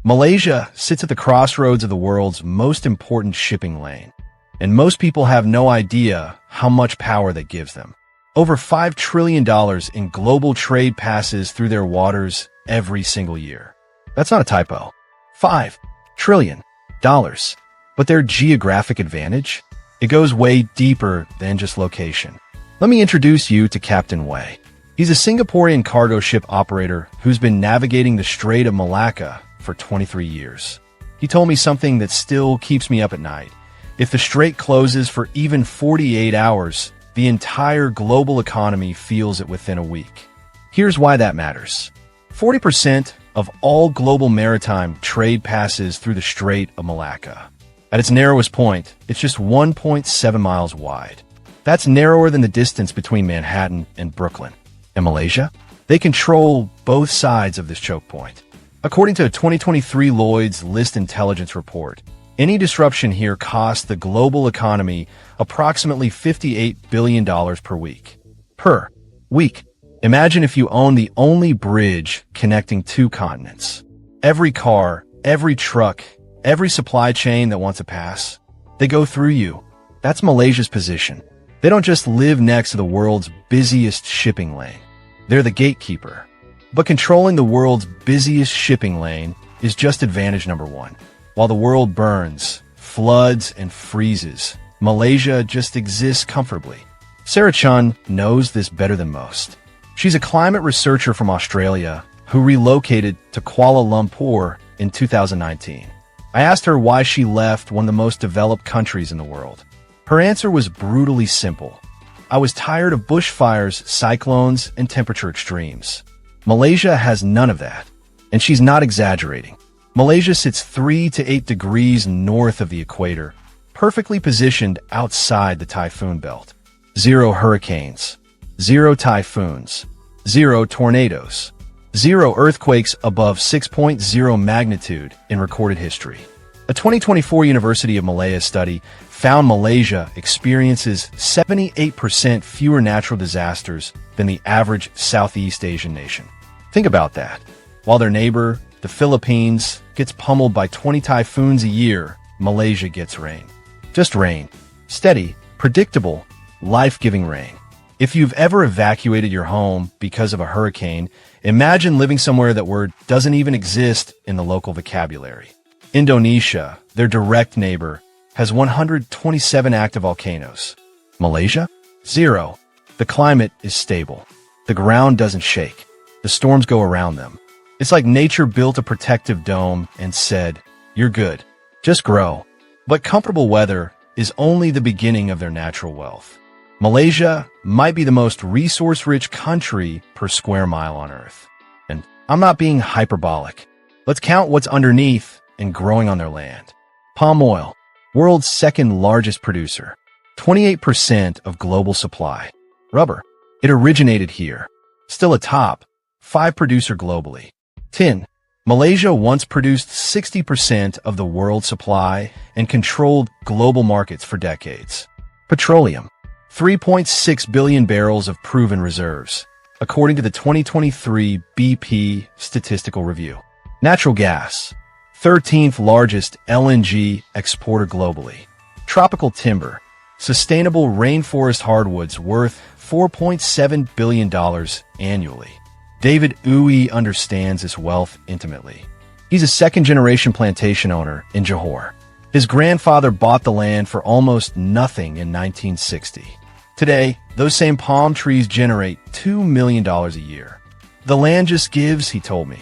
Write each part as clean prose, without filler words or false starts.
Malaysia sits at the crossroads of the world's most important shipping lane, and most people have no idea how much power that gives them. Over $5 trillion in global trade passes through their waters every single year. That's not a typo. $5 trillion. But their geographic advantage? It goes way deeper than just location. Let me introduce you to Captain Wei. He's a Singaporean cargo ship operator who's been navigating the Strait of Malacca for 23 years. He told me something that still keeps me up at night. If the strait closes for even 48 hours, the entire global economy feels it within a week. Here's why that matters. 40% of all global maritime trade passes through the Strait of Malacca. At its narrowest point, it's just 1.7 miles wide. That's narrower than the distance between Manhattan and Brooklyn. In Malaysia, they control both sides of this choke point. According to a 2023 Lloyd's List Intelligence report, any disruption here costs the global economy approximately $58 billion per week. Imagine if you own the only bridge connecting two continents. Every car, every truck, every supply chain that wants to pass, they go through you. That's Malaysia's position. They don't just live next to the world's busiest shipping lane. They're the gatekeeper. But controlling the world's busiest shipping lane is just advantage number one. While the world burns, floods, and freezes, Malaysia just exists comfortably. Sarah Chun knows this better than most. She's a climate researcher from Australia who relocated to Kuala Lumpur in 2019. I asked her why she left one of the most developed countries in the world. Her answer was brutally simple. I was tired of bushfires, cyclones, and temperature extremes. Malaysia has none of that, and she's not exaggerating. Malaysia sits 3 to 8 degrees north of the equator, perfectly positioned outside the typhoon belt. 0 hurricanes, 0 typhoons, 0 tornadoes, 0 earthquakes above 6.0 magnitude in recorded history. A 2024 University of Malaya study found Malaysia experiences 78% fewer natural disasters than the average Southeast Asian nation. Think about that. While their neighbor, the Philippines, gets pummeled by 20 typhoons a year, Malaysia gets rain. Just rain. Steady, predictable, life-giving rain. If you've ever evacuated your home because of a hurricane, imagine living somewhere that word doesn't even exist in the local vocabulary. Indonesia, their direct neighbor, has 127 active volcanoes. Malaysia? 0. The climate is stable. The ground doesn't shake. The storms go around them. It's like nature built a protective dome and said, "You're good. Just grow." But comfortable weather is only the beginning of their natural wealth. Malaysia might be the most resource-rich country per square mile on Earth. And I'm not being hyperbolic. Let's count what's underneath and growing on their land. Palm oil, world's second largest producer, 28% of global supply. Rubber, it originated here, still a top 5 producer globally. Tin, Malaysia once produced 60% of the world's supply and controlled global markets for decades. Petroleum, 3.6 billion barrels of proven reserves, according to the 2023 BP Statistical Review. Natural gas, 13th largest LNG exporter globally. Tropical timber, sustainable rainforest hardwoods worth $4.7 billion annually. David Uy understands this wealth intimately. He's a second-generation plantation owner in Johor. His grandfather bought the land for almost nothing in 1960. Today, those same palm trees generate $2 million a year. The land just gives, he told me,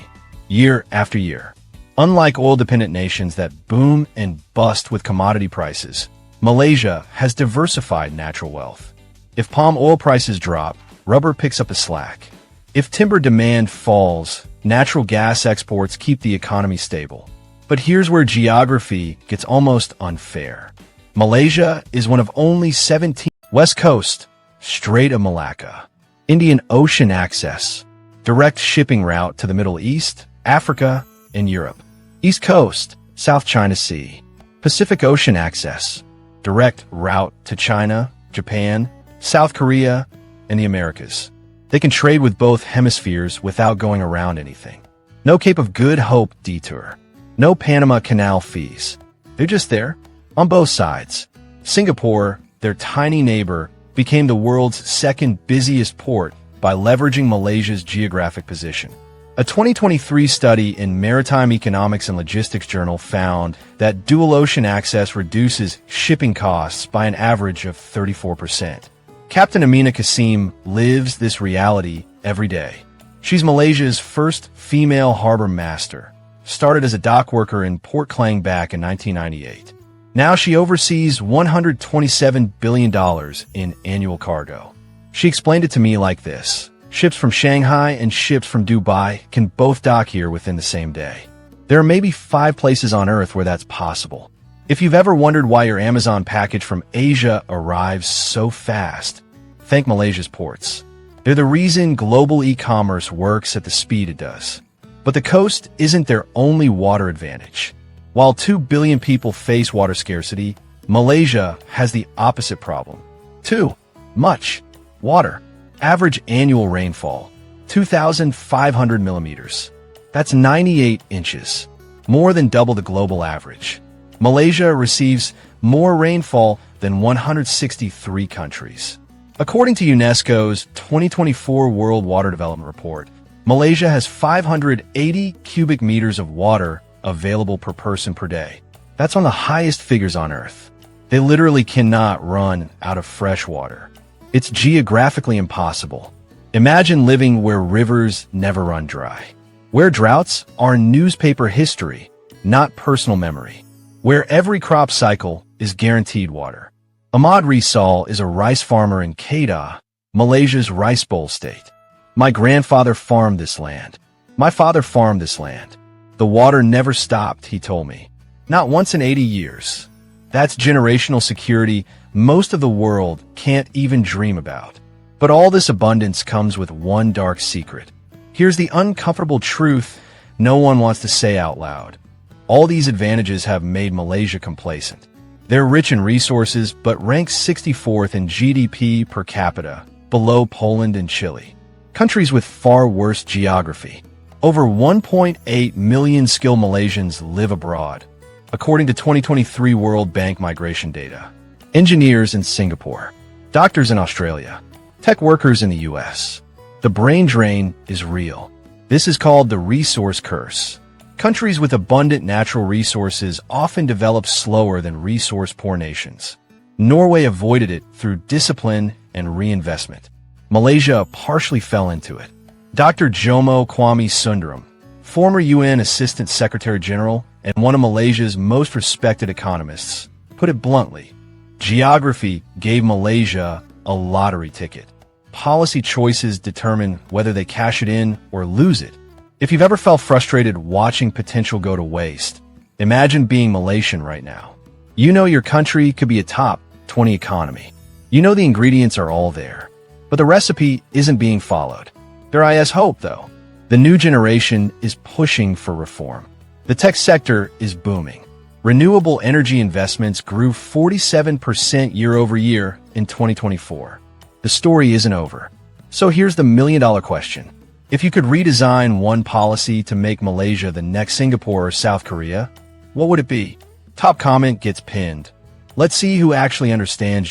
year after year. Unlike oil-dependent nations that boom and bust with commodity prices, Malaysia has diversified natural wealth. If palm oil prices drop, rubber picks up the slack. If timber demand falls, natural gas exports keep the economy stable. But here's where geography gets almost unfair. Malaysia is one of only 17 West Coast, Strait of Malacca, Indian Ocean access, direct shipping route to the Middle East, Africa, and Europe. East Coast, South China Sea, Pacific Ocean access, direct route to China, Japan, South Korea, and the Americas. They can trade with both hemispheres without going around anything. No Cape of Good Hope detour. No Panama Canal fees. They're just there, on both sides. Singapore, their tiny neighbor, became the world's second busiest port by leveraging Malaysia's geographic position. A 2023 study in Maritime Economics and Logistics Journal found that dual ocean access reduces shipping costs by an average of 34%. Captain Amina Kasim lives this reality every day. She's Malaysia's first female harbor master, started as a dock worker in Port Klang back in 1998. Now she oversees $127 billion in annual cargo. She explained it to me like this. Ships from Shanghai and ships from Dubai can both dock here within the same day. There are maybe 5 places on Earth where that's possible. If you've ever wondered why your Amazon package from Asia arrives so fast, thank Malaysia's ports. They're the reason global e-commerce works at the speed it does. But the coast isn't their only water advantage. While 2 billion people face water scarcity, Malaysia has the opposite problem. Too much water. Average annual rainfall, 2,500 millimeters. That's 98 inches, more than double the global average. Malaysia receives more rainfall than 163 countries. According to UNESCO's 2024 World Water Development Report, Malaysia has 580 cubic meters of water available per person per day. That's on the highest figures on Earth. They literally cannot run out of fresh water. It's geographically impossible. Imagine living where rivers never run dry. Where droughts are newspaper history, not personal memory. Where every crop cycle is guaranteed water. Ahmad Risal is a rice farmer in Kedah, Malaysia's Rice Bowl state. My grandfather farmed this land. My father farmed this land. The water never stopped, he told me. Not once in 80 years. That's generational security most of the world can't even dream about. But all this abundance comes with one dark secret. Here's the uncomfortable truth no one wants to say out loud. All these advantages have made Malaysia complacent. They're rich in resources, but rank 64th in GDP per capita, below Poland and Chile. Countries with far worse geography. Over 1.8 million skilled Malaysians live abroad, according to 2023 World Bank migration data. Engineers in Singapore, doctors in Australia, tech workers in the US. The brain drain is real. This is called the resource curse. Countries with abundant natural resources often develop slower than resource-poor nations. Norway avoided it through discipline and reinvestment. Malaysia partially fell into it. Dr. Jomo Kwame Sundaram, former UN Assistant Secretary General and one of Malaysia's most respected economists, put it bluntly. Geography gave Malaysia a lottery ticket. Policy choices determine whether they cash it in or lose it. If you've ever felt frustrated watching potential go to waste, imagine being Malaysian right now. You know your country could be a top 20 economy. You know the ingredients are all there, but the recipe isn't being followed. There is hope, though. The new generation is pushing for reform. The tech sector is booming. Renewable energy investments grew 47% year over year in 2024. The story isn't over. So here's the million-dollar question. If you could redesign one policy to make Malaysia the next Singapore or South Korea, what would it be? Top comment gets pinned. Let's see who actually understands